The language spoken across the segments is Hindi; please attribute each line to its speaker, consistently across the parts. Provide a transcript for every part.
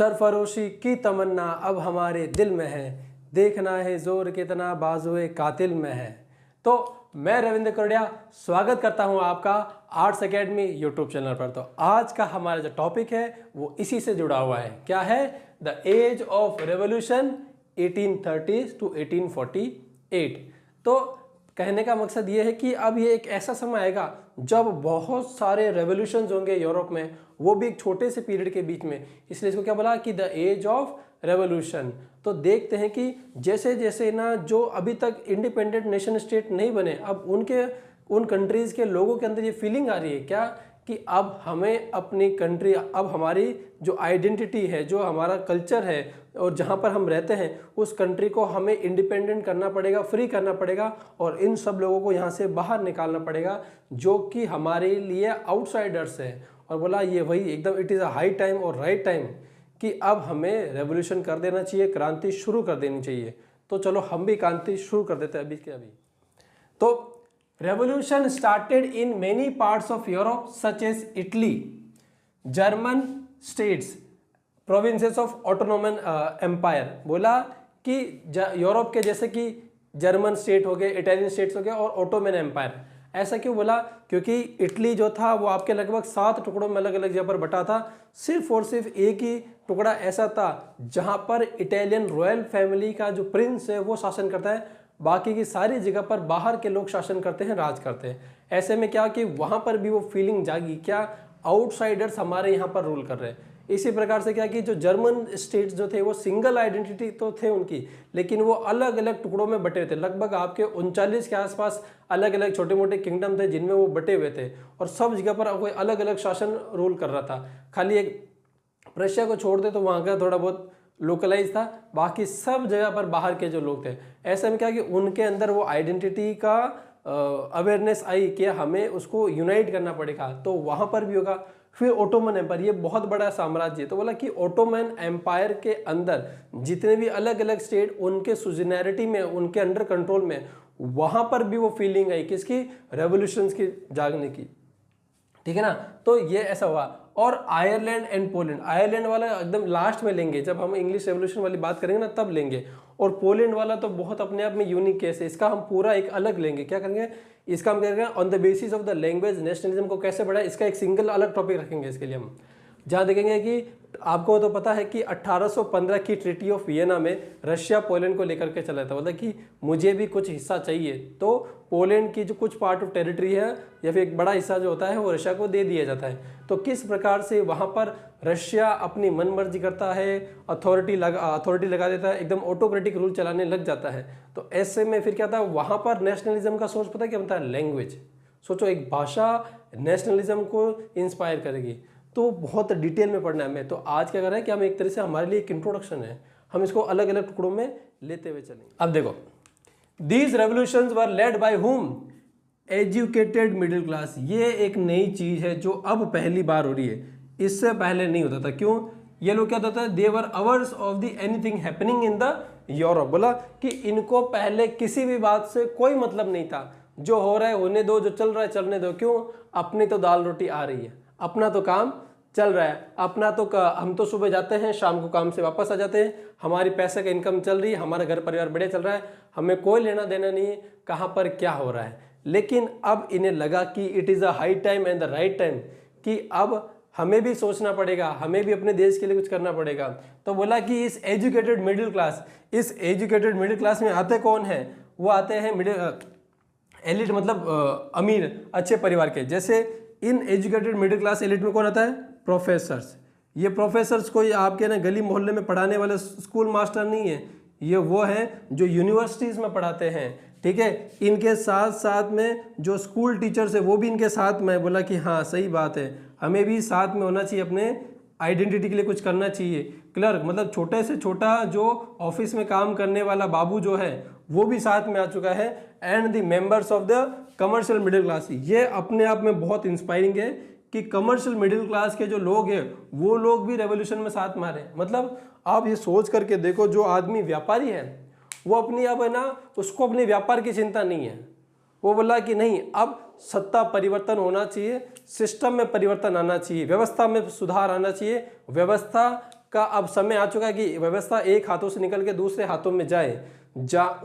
Speaker 1: सरफरोशी की तमन्ना अब हमारे दिल में है, देखना है जोर कितना बाजुए कातिल में है। तो मैं रविंद्र करोड़िया स्वागत करता हूं आपका आर्ट्स एकेडमी यूट्यूब चैनल पर। तो आज का हमारा जो टॉपिक है वो इसी से जुड़ा हुआ है। क्या है? The age of revolution 1830 to 1848। तो कहने का मकसद ये है कि अब ये एक ऐसा समय आएगा जब बहुत सारे रेवोल्यूशंस होंगे यूरोप में, वो भी एक छोटे से पीरियड के बीच में। इसलिए इसको क्या बोला कि द एज ऑफ रेवोल्यूशन। तो देखते हैं कि जैसे जैसे ना जो अभी तक इंडिपेंडेंट नेशन स्टेट नहीं बने, अब उन कंट्रीज़ के लोगों के अंदर ये फीलिंग आ रही है क्या कि अब हमें अपनी कंट्री, अब हमारी जो आइडेंटिटी है, जो हमारा कल्चर है और जहाँ पर हम रहते हैं उस कंट्री को हमें इंडिपेंडेंट करना पड़ेगा, फ्री करना पड़ेगा और इन सब लोगों को यहाँ से बाहर निकालना पड़ेगा जो कि हमारे लिए आउटसाइडर्स हैं। और बोला ये वही एकदम it is a high time और राइट टाइम कि अब हमें रेवोल्यूशन कर देना चाहिए, क्रांति शुरू कर देनी चाहिए। तो चलो हम भी क्रांति शुरू कर देते हैं अभी के अभी। तो revolution started in many parts of Europe such as Italy, German states, provinces of autonomous empire। बोला कि यूरोप के जैसे कि जर्मन स्टेट हो गए, इटालियन स्टेट्स हो गए और ऑटोमन एम्पायर। ऐसा क्यों बोला? क्योंकि इटली जो था वो आपके लगभग 7 टुकड़ों में अलग अलग जगह पर बटा था। सिर्फ और सिर्फ एक ही टुकड़ा ऐसा था जहां पर इटालियन रॉयल फैमिली का जो प्रिंस है वो शासन करता है, बाकी की सारी जगह पर बाहर के लोग शासन करते हैं, राज करते हैं। ऐसे में क्या कि वहां पर भी वो फीलिंग जागी, क्या आउटसाइडर्स हमारे यहाँ पर रूल कर रहे हैं। इसी प्रकार से क्या कि जो जर्मन स्टेट्स जो थे वो सिंगल आइडेंटिटी तो थे उनकी, लेकिन वो अलग अलग टुकड़ों में बटे हुए थे। लगभग आपके 39 के आसपास अलग अलग छोटे मोटे किंगडम थे जिनमें वो बटे हुए थे और सब जगह पर कोई अलग अलग शासन रूल कर रहा था। खाली एक प्रशिया को छोड़ दे तो वहाँ का थोड़ा बहुत लोकलाइज था, बाकी सब जगह पर बाहर के जो लोग थे। ऐसे में क्या कि उनके अंदर वो आइडेंटिटी का अवेयरनेस आई कि हमें उसको यूनाइट करना पड़ेगा, तो वहाँ पर भी होगा। फिर ओटोमन एम्पायर, ये बहुत बड़ा साम्राज्य है, तो बोला कि ओटोमन एम्पायर के अंदर जितने भी अलग अलग स्टेट उनके सुजनैरिटी में, उनके अंडर कंट्रोल में, वहाँ पर भी वो फीलिंग आई किसकी? रेवोल्यूशंस की जागने की। ठीक है ना? तो ये ऐसा हुआ। और आयरलैंड एंड पोलैंड, आयरलैंड वाला एकदम लास्ट में लेंगे, जब हम इंग्लिश रेवोल्यूशन वाली बात करेंगे ना तब लेंगे। और पोलैंड वाला तो बहुत अपने आप में यूनिक केस है, इसका हम पूरा एक अलग लेंगे। क्या करेंगे? इसका हम करेंगे on the basis of the language nationalism को कैसे बढ़ाए, इसका एक सिंगल अलग टॉपिक रखेंगे इसके लिए हम। जहाँ देखेंगे कि आपको तो पता है कि 1815 की ट्रीटी ऑफ वियना में रशिया पोलैंड को लेकर के चला था, मतलब कि मुझे भी कुछ हिस्सा चाहिए, तो पोलैंड की जो कुछ पार्ट ऑफ टेरिटरी है या फिर एक बड़ा हिस्सा जो होता है वो रशिया को दे दिया जाता है। तो किस प्रकार से वहाँ पर रशिया अपनी मनमर्जी करता है, अथॉरिटी लगा देता है, एकदम ऑटोक्रेटिक रूल चलाने लग जाता है। तो ऐसे में फिर क्या था, वहाँ पर नेशनलिज्म का सोर्स पता है क्या बनता है? लैंग्वेज। सोचो, एक भाषा नेशनलिज्म को इंस्पायर करेगी, तो बहुत डिटेल में पढ़ना है हमें। तो आज क्या कर रहे हैं कि हम एक तरह से हमारे लिए एक इंट्रोडक्शन है, हम इसको अलग अलग टुकड़ों में लेते हुए चलेंगे। अब देखो, these revolutions were led by whom? Educated middle class. ये एक नई चीज है जो अब पहली बार हो रही है, इससे पहले नहीं होता था। क्यों? ये लोग क्या होता है, they were aware of the anything happening in the Europe. बोला कि इनको पहले किसी भी बात से कोई मतलब नहीं था, जो हो रहा है होने दो, जो चल रहा है चलने दो। क्यों? अपनी तो दाल रोटी आ रही है, अपना तो काम चल रहा है, अपना तो हम तो सुबह जाते हैं, शाम को काम से वापस आ जाते हैं, हमारी पैसे का इनकम चल रही है, हमारा घर परिवार बढ़िया चल रहा है, हमें कोई लेना देना नहीं है कहाँ पर क्या हो रहा है। लेकिन अब इन्हें लगा कि it is a high time and the right time कि अब हमें भी सोचना पड़ेगा, हमें भी अपने देश के लिए कुछ करना पड़ेगा। तो बोला कि इस एजुकेटेड मिडिल क्लास में आते कौन है? वो आते हैं एलिट, मतलब अमीर अच्छे परिवार के। जैसे इन एजुकेटेड मिडिल क्लास एलिट में कौन आता है? प्रोफेसर्स। ये प्रोफेसर्स कोई आपके ना गली मोहल्ले में पढ़ाने वाले स्कूल मास्टर नहीं है, ये वो हैं जो यूनिवर्सिटीज़ में पढ़ाते हैं। ठीक है, इनके साथ साथ में जो स्कूल टीचर्स है वो भी इनके साथ में। बोला कि हाँ सही बात है, हमें भी साथ में होना चाहिए, अपने आइडेंटिटी के लिए कुछ करना चाहिए। क्लर्क, मतलब छोटे से छोटा जो ऑफिस में काम करने वाला बाबू जो है वो भी साथ में आ चुका है। And the members of the commercial middle class, ये अपने आप में बहुत इंस्पायरिंग है कि कमर्शियल मिडिल क्लास के जो लोग हैं वो लोग भी रेवोल्यूशन में साथ मारे। मतलब आप ये सोच करके देखो, जो आदमी व्यापारी है वो अपनी अब है ना, उसको अपने व्यापार की चिंता नहीं है। वो बोला कि नहीं, अब सत्ता परिवर्तन होना चाहिए, सिस्टम में परिवर्तन आना चाहिए, व्यवस्था में सुधार आना चाहिए, व्यवस्था का अब समय आ चुका है कि व्यवस्था एक हाथों से निकल के दूसरे हाथों में जाए,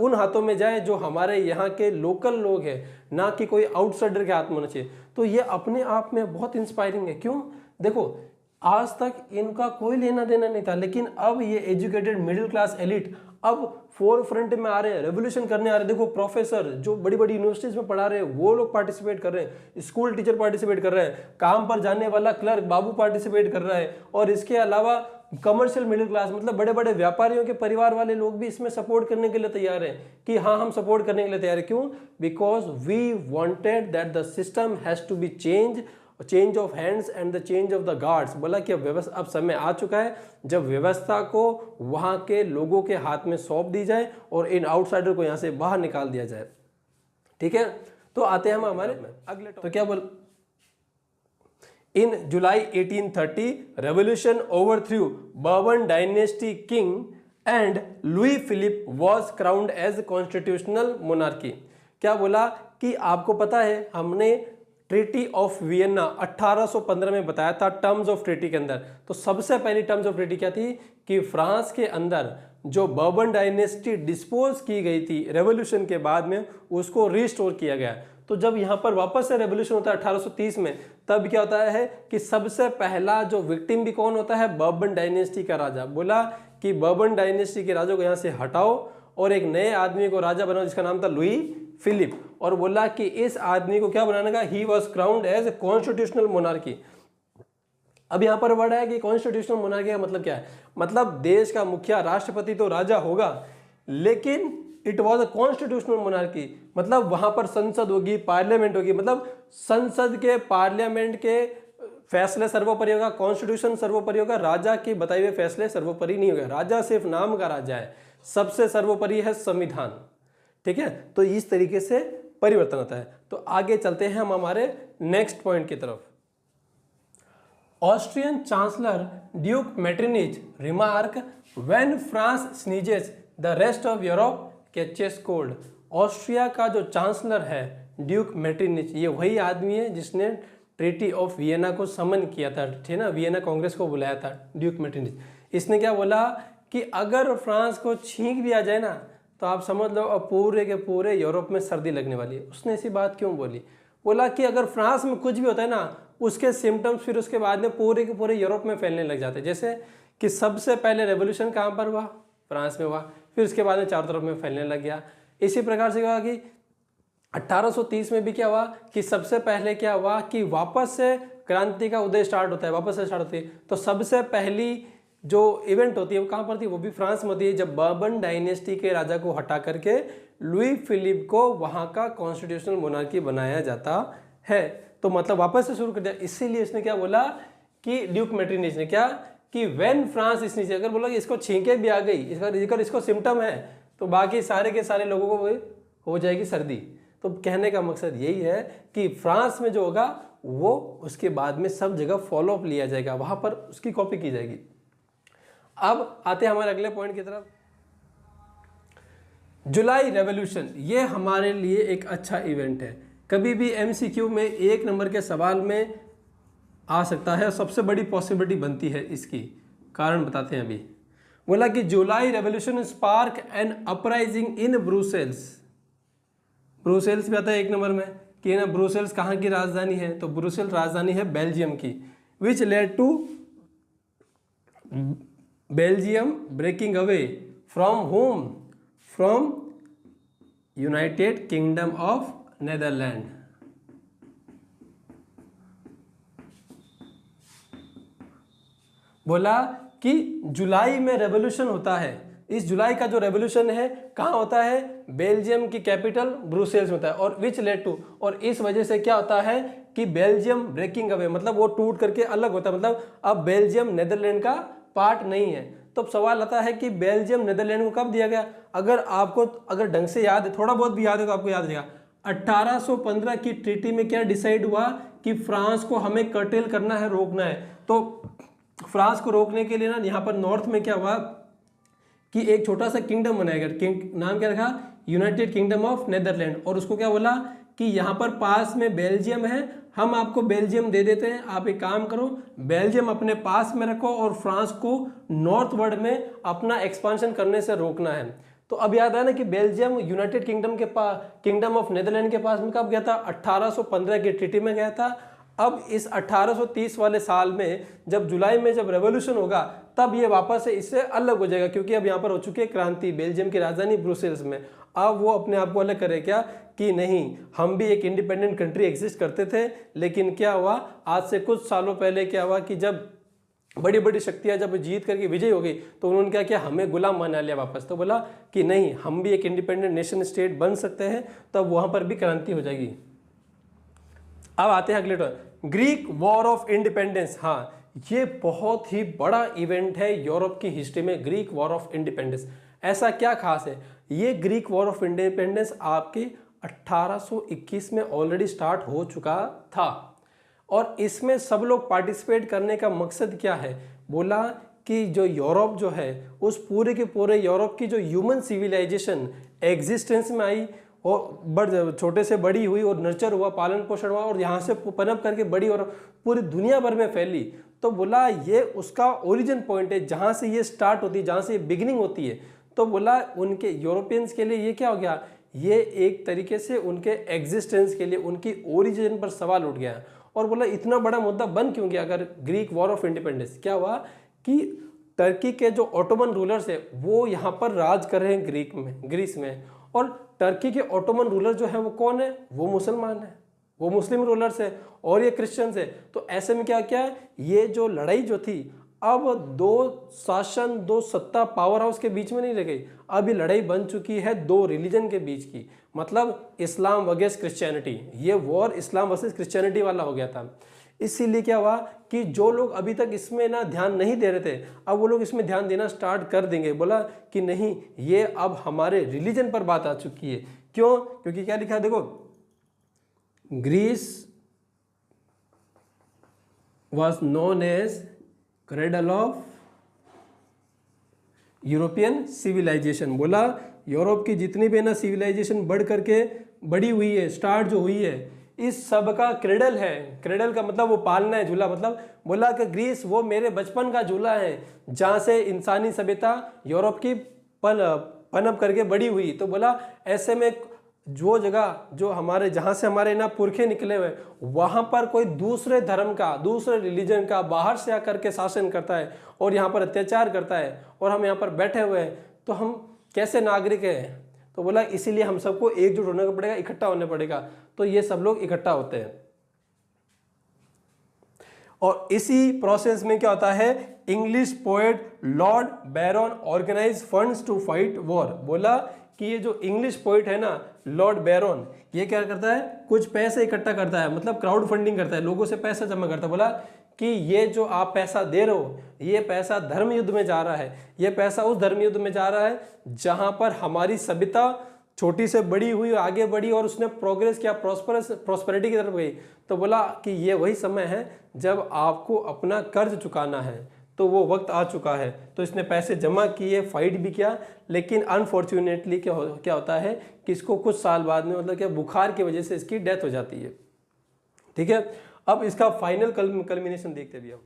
Speaker 1: उन हाथों में जाए जो हमारे यहाँ के लोकल लोग हैं, ना कि कोई आउटसाइडर के हाथ में होना चाहिए। तो ये अपने आप में बहुत इंस्पायरिंग है। क्यों? देखो, आज तक इनका कोई लेना देना नहीं था, लेकिन अब ये एजुकेटेड मिडिल क्लास एलिट अब फोर फ्रंट में आ रहे हैं, रेवोल्यूशन करने आ रहे हैं। देखो, प्रोफेसर जो बड़ी बड़ी यूनिवर्सिटीज में पढ़ा रहे हैं वो लोग पार्टिसिपेट कर रहे हैं, स्कूल टीचर पार्टिसिपेट कर रहे हैं, काम पर जाने वाला क्लर्क बाबू पार्टिसिपेट कर रहा है, और इसके अलावा कमर्शियल मिडिल क्लास मतलब बड़े बड़े व्यापारियों के परिवार वाले लोग भी इसमें सपोर्ट करने के लिए तैयार हैं कि हाँ, हम सपोर्ट करने के लिए तैयार है। क्यों? Because we wanted that the system has to be change of hands and the change of the guards. बोला कि अब समय आ चुका है जब व्यवस्था को वहां के लोगों के हाथ में सौंप दी जाए और इन आउटसाइडर को यहां से बाहर निकाल दिया जाए। ठीक है, तो आते हैं हम हमारे अगले। तो क्या बोल, in July 1830 revolution overthrew Bourbon dynasty king and Louis Philippe was crowned as constitutional monarchy. क्या बोला कि आपको पता है हमने ट्रीटी ऑफ वियना 1815 में बताया था टर्म्स ऑफ ट्रीटी के अंदर। तो सबसे पहली टर्म्स ऑफ ट्रीटी क्या थी कि फ्रांस के अंदर जो बर्बन डायनेस्टी डिस्पोज की गई थी रेवोल्यूशन के बाद में, उसको रिस्टोर किया गया। तो जब यहाँ पर वापस से रेवोल्यूशन होता है 1830 में, तब क्या होता है कि सबसे पहला जो विक्टिम भी कौन होता है? बर्बन डायनेस्टी का राजा। बोला कि बर्बन डायनेस्टी के राजा को यहाँ से हटाओ और एक नए आदमी को राजा बनाओ जिसका नाम था लुई फिलिप, और बोला कि इस आदमी को क्या बनाने का? He was crowned as constitutional monarchy. अब यहाँ पर वर्ड है कि कॉन्स्टिट्यूशनल मोनार्की का मतलब क्या है? मतलब देश का मुखिया राष्ट्रपति तो राजा होगा, लेकिन it was a constitutional monarchy, मतलब वहां पर संसद होगी, पार्लियामेंट होगी, मतलब संसद के पार्लियामेंट के फैसले सर्वोपरि होगा, कॉन्स्टिट्यूशन सर्वोपरि होगा, राजा के बताए हुए फैसले सर्वोपरि नहीं होगा। राजा सिर्फ नाम का राजा है, सबसे सर्वोपरि है संविधान। ठीक है, तो इस तरीके से परिवर्तन होता है। तो आगे चलते हैं हम हमारे नेक्स्ट पॉइंट की तरफ। Austrian chancellor Duke Metternich remark when France sneezes the rest of Europe catches cold. Austria का जो चांसलर है ड्यूक मेटरनिच, ये वही आदमी है जिसने ट्रीटी ऑफ वियना को समन किया था, ठीक ना, वियना कांग्रेस को बुलाया था ड्यूक मेटरनिच। इसने क्या बोला कि अगर फ्रांस को छींक दिया जाए ना, तो आप समझ लो अब पूरे के पूरे यूरोप में सर्दी लगने वाली है। उसने ऐसी बात क्यों बोली? बोला कि अगर फ्रांस में कुछ भी होता है ना, उसके सिम्टम्स फिर उसके बाद में पूरे के पूरे यूरोप में फैलने लग जाते हैं। जैसे कि सबसे पहले रेवोल्यूशन कहाँ पर हुआ? फ्रांस में हुआ, फिर उसके बाद में चारों तरफ में फैलने लग गया। इसी प्रकार से क्या हुआ कि 1830 में भी क्या हुआ कि सबसे पहले क्या हुआ कि वापस से क्रांति का उदय स्टार्ट होता है, वापस से स्टार्ट होती है। तो सबसे पहली जो इवेंट होती है वो कहाँ पर थी? वो भी फ्रांस में होती है, जब बर्बन डायनेस्टी के राजा को हटा करके लुई फिलिप को वहाँ का कॉन्स्टिट्यूशनल मोनार्की बनाया जाता है। तो मतलब वापस से शुरू कर दिया। इसीलिए इसने क्या बोला कि ड्यूक मेटरनिच ने क्या कि व्हेन फ्रांस इस नीचे, अगर बोला कि इसको छींके भी आ गई, इसको सिम्टम है, तो बाकी सारे के सारे लोगों को हो जाएगी सर्दी। तो कहने का मकसद यही है कि फ्रांस में जो होगा वो उसके बाद में सब जगह फॉलो अप लिया जाएगा, वहां पर उसकी कॉपी की जाएगी। अब आते हैं हमारे अगले पॉइंट की तरफ। जुलाई रेवोल्यूशन, ये हमारे लिए एक अच्छा इवेंट है। कभी भी एमसीक्यू में 1 नंबर के सवाल में आ सकता है, सबसे बड़ी पॉसिबिलिटी बनती है इसकी। कारण बताते हैं अभी। बोला कि July revolution spark an uprising in Brussels. Brussels भी आता है 1 नंबर में कि ना, ब्रुसेल्स कहाँ की राजधानी है? तो ब्रुसेल्स राजधानी है बेल्जियम की। Which led to Belgium breaking away from home, from United Kingdom of Netherland. बोला कि जुलाई में रेवोल्यूशन होता है। इस जुलाई का जो रेवोल्यूशन है कहाँ होता है? बेल्जियम की कैपिटल ब्रुसेल्स में होता है। और विच लेड टू, और इस वजह से क्या होता है कि बेल्जियम ब्रेकिंग अवे, मतलब वो टूट करके अलग होता है, मतलब अब बेल्जियम नेदरलैंड का पार्ट नहीं है। तो अब सवाल आता है कि बेल्जियम नेदरलैंड को कब दिया गया? अगर ढंग से याद है, थोड़ा बहुत भी याद है तो आपको याद रहेगा। 1815 की ट्रीटी में क्या डिसाइड हुआ कि फ्रांस को हमें कर्टेल करना है, रोकना है। तो फ्रांस को रोकने के लिए ना यहाँ पर नॉर्थ में क्या हुआ कि एक छोटा सा किंगडम बनाया गया। नाम क्या रखा? United Kingdom of Netherland. और उसको क्या बोला कि यहाँ पर पास में बेल्जियम है, हम आपको बेल्जियम दे देते हैं, आप एक काम करो बेल्जियम अपने पास में रखो और फ्रांस को नॉर्थवर्ड में अपना एक्सपांशन करने से रोकना है। तो अब याद है ना कि बेल्जियम यूनाइटेड किंगडम के पास, किंगडम ऑफ नेदरलैंड के पास में कब गया था? 1815 की ट्रीटी में गया था। अब इस 1830 वाले साल में जब जुलाई में जब रेवोल्यूशन होगा तब ये वापस से इससे अलग हो जाएगा, क्योंकि अब यहाँ पर हो चुकी है क्रांति बेल्जियम की राजधानी ब्रुसेल्स में। अब वो अपने आप को अलग करे क्या कि नहीं, हम भी एक इंडिपेंडेंट कंट्री एग्जिस्ट करते थे, लेकिन क्या हुआ आज से कुछ सालों पहले क्या हुआ कि जब बड़ी बड़ी शक्तियां जब जीत करके विजय हो गई तो उन्होंने क्या किया, हमें गुलाम बना लिया वापस। तो बोला कि नहीं, हम भी एक इंडिपेंडेंट नेशन स्टेट बन सकते हैं, तब वहां पर भी क्रांति हो जाएगी। अब आते हैं अगले topic, Greek war of independence. हाँ, ये बहुत ही बड़ा इवेंट है यूरोप की हिस्ट्री में, ग्रीक वॉर ऑफ इंडिपेंडेंस। ऐसा क्या खास है? ये ग्रीक वॉर ऑफ इंडिपेंडेंस आपके 1821 में ऑलरेडी स्टार्ट हो चुका था और इसमें सब लोग पार्टिसिपेट करने का मकसद क्या है? बोला कि जो यूरोप जो है उस पूरे के पूरे यूरोप की जो ह्यूमन सिविलाइजेशन एग्जिस्टेंस में आई और छोटे से बड़ी हुई और नर्चर हुआ, पालन पोषण हुआ और यहाँ से पनप करके बड़ी और पूरी दुनिया भर में फैली। तो बोला ये उसका ओरिजिन पॉइंट है, जहाँ से ये स्टार्ट होती है, जहाँ से ये बिगिनिंग होती है। तो बोला उनके यूरोपियंस के लिए ये क्या हो गया, ये एक तरीके से उनके एग्जिस्टेंस के लिए उनकी ओरिजिन पर सवाल उठ गया। और बोला इतना बड़ा मुद्दा बन क्यों गया? अगर ग्रीक वॉर ऑफ इंडिपेंडेंस क्या हुआ कि टर्की के जो ऑटोमन रूलर्स है वो यहाँ पर राज कर रहे हैं ग्रीस में, और टर्की के ऑटोमन रूलर जो है वो कौन है? वो मुसलमान है, वो मुस्लिम रूलर्स है और ये क्रिश्चियंस है। तो ऐसे में क्या क्या ये जो लड़ाई जो थी अब दो शासन, दो सत्ता पावर हाउस के बीच में नहीं रह गई, अब ये लड़ाई बन चुकी है दो रिलीजन के बीच की, मतलब इस्लाम वर्सेस क्रिश्चियनिटी। ये वॉर इस्लाम वर्सेस क्रिश्चियनिटी वाला हो गया था। इसीलिए क्या हुआ कि जो लोग अभी तक इसमें ना ध्यान नहीं दे रहे थे, अब वो लोग इसमें ध्यान देना स्टार्ट कर देंगे। बोला कि नहीं, ये अब हमारे रिलीजन पर बात आ चुकी है। क्यों? क्योंकि क्या लिखा है देखो, Greece was known as cradle of European civilisation. बोला यूरोप की जितनी भी ना सिविलाइजेशन बढ़ करके बड़ी हुई है, स्टार्ट जो हुई है, इस सब का क्रेडल है। क्रेडल का मतलब वो पालना है, झूला। मतलब बोला कि ग्रीस वो मेरे बचपन का झूला है, जहाँ से इंसानी सभ्यता यूरोप की पनप करके बड़ी हुई। तो बोला ऐसे में जो जगह जो हमारे जहाँ से हमारे ना पुरखे निकले हुए, वहाँ पर कोई दूसरे धर्म का, दूसरे रिलीजन का बाहर से आकर के शासन करता है और यहाँ पर अत्याचार करता है और हम यहाँ पर बैठे हुए हैं, तो हम कैसे नागरिक हैं? तो बोला इसीलिए हम सबको एकजुट होने को पड़ेगा, इकट्ठा होने पड़ेगा। तो ये सब लोग इकट्ठा होते हैं और इसी प्रोसेस में क्या होता है, English poet Lord Byron organise funds to fight war. बोला कि ये जो इंग्लिश पोइट है ना लॉर्ड बैरन, ये क्या करता है, कुछ पैसे इकट्ठा करता है, मतलब क्राउड फंडिंग करता है, लोगों से पैसा जमा करता है। बोला कि ये जो आप पैसा दे रहे हो, ये पैसा धर्म युद्ध में जा रहा है, ये पैसा उस धर्म युद्ध में जा रहा है जहां पर हमारी सभ्यता छोटी से बड़ी हुई, आगे बढ़ी और उसने प्रोग्रेस किया, प्रॉस्पेरिटी की तरफ गई। तो बोला कि ये वही समय है जब आपको अपना कर्ज चुकाना है, तो वो वक्त आ चुका है। तो इसने पैसे जमा किए, फाइट भी किया, लेकिन अनफॉर्चुनेटली क्या होता है कि इसको कुछ साल बाद में, मतलब क्या, बुखार की वजह से इसकी डेथ हो जाती है। ठीक है, अब इसका फाइनल कल्मिनेशन देखते भी हम।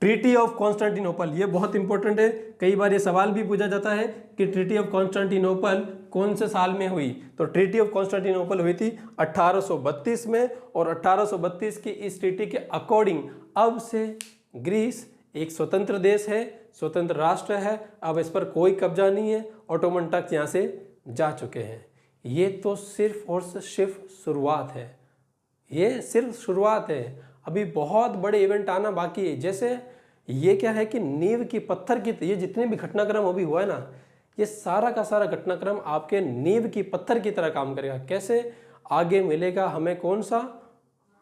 Speaker 1: ट्रीटी ऑफ कॉन्स्टेंटिनोपल, ये बहुत इंपॉर्टेंट है, कई बार ये सवाल भी पूछा जाता है कि ट्रीटी ऑफ कॉन्स्टेंटिनोपल कौन से साल में हुई। तो ट्रीटी ऑफ कॉन्स्टेंटिनोपल हुई थी 1832 में, और 1832 की इस ट्रीटी के अकॉर्डिंग अब से ग्रीस एक स्वतंत्र देश है, स्वतंत्र राष्ट्र है, अब इस पर कोई कब्जा नहीं है, ऑटोमन टर्क्स यहाँ से जा चुके हैं। ये तो सिर्फ और सिर्फ शुरुआत है, ये सिर्फ शुरुआत है, अभी बहुत बड़े इवेंट आना बाकी है। जैसे ये क्या है कि नींव की पत्थर की, ये जितने भी घटनाक्रम अभी हुआ है ना, ये सारा का सारा घटनाक्रम आपके नींव की पत्थर की तरह काम करेगा। कैसे? आगे मिलेगा हमें कौन सा,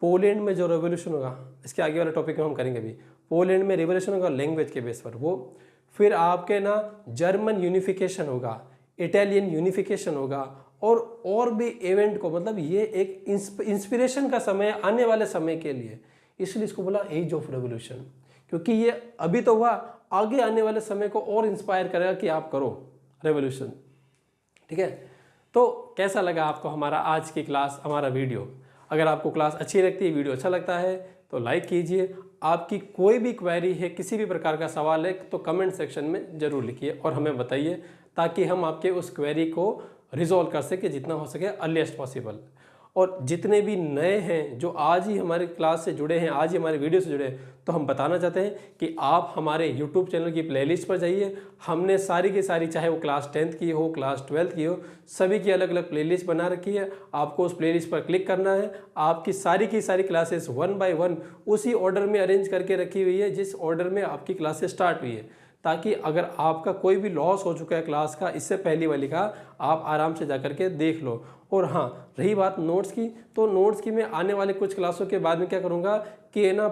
Speaker 1: पोलैंड में जो रेवोल्यूशन होगा, इसके आगे वाले टॉपिक में हम करेंगे अभी। पोलैंड में रेवोल्यूशन होगा लैंग्वेज के बेस पर, वो फिर आपके ना जर्मन यूनिफिकेशन होगा, इटालियन यूनिफिकेशन होगा, और भी इवेंट को, मतलब ये एक इंस्पिरेशन का समय आने वाले समय के लिए, इसलिए इसको बोला एज ऑफ रेवोल्यूशन, क्योंकि ये अभी तो हुआ, आगे आने वाले समय को और इंस्पायर करेगा कि आप करो रेवोल्यूशन। ठीक है, तो कैसा लगा आपको हमारा आज की क्लास, हमारा वीडियो? अगर आपको क्लास अच्छी लगती है, वीडियो अच्छा लगता है तो लाइक कीजिए। आपकी कोई भी क्वेरी है, किसी भी प्रकार का सवाल है तो कमेंट सेक्शन में ज़रूर लिखिए और हमें बताइए, ताकि हम आपके उस क्वेरी को रिजॉल्व कर सके जितना हो सके अर्लीस्ट पॉसिबल। और जितने भी नए हैं जो आज ही हमारे क्लास से जुड़े हैं, आज ही हमारे वीडियो से जुड़े हैं, तो हम बताना चाहते हैं कि आप हमारे YouTube चैनल की प्लेलिस्ट पर जाइए। हमने सारी की सारी, चाहे वो क्लास 10th की हो, क्लास 12th की हो, सभी की अलग अलग प्लेलिस्ट बना रखी है। आपको उस प्लेलिस्ट पर क्लिक करना है। आपकी सारी की सारी क्लासेस 1 by 1 उसी ऑर्डर में अरेंज करके रखी हुई है जिस ऑर्डर में आपकी क्लासेस स्टार्ट हुई है, ताकि अगर आपका कोई भी लॉस हो चुका है क्लास का, इससे पहली वाली का, आप आराम से जा करके देख लो। और हाँ, रही बात नोट्स की, तो नोट्स की मैं आने वाले कुछ क्लासों के बाद में क्या करूँगा कि ना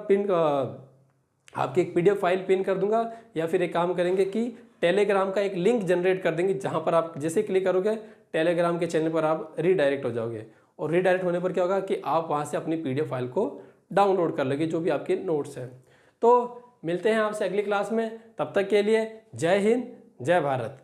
Speaker 1: आपकी एक PDF फाइल पिन कर दूंगा, या फिर एक काम करेंगे कि टेलीग्राम का एक लिंक जनरेट कर देंगे, जहाँ पर आप जैसे क्लिक करोगे टेलीग्राम के चैनल पर आप रीडायरेक्ट हो जाओगे। और रीडायरेक्ट होने पर क्या होगा कि आप वहाँ से अपनी PDF फाइल को डाउनलोड कर लोगे, जो भी आपके नोट्स हैं। तो मिलते हैं आपसे अगली क्लास में, तब तक के लिए जय हिंद, जय भारत।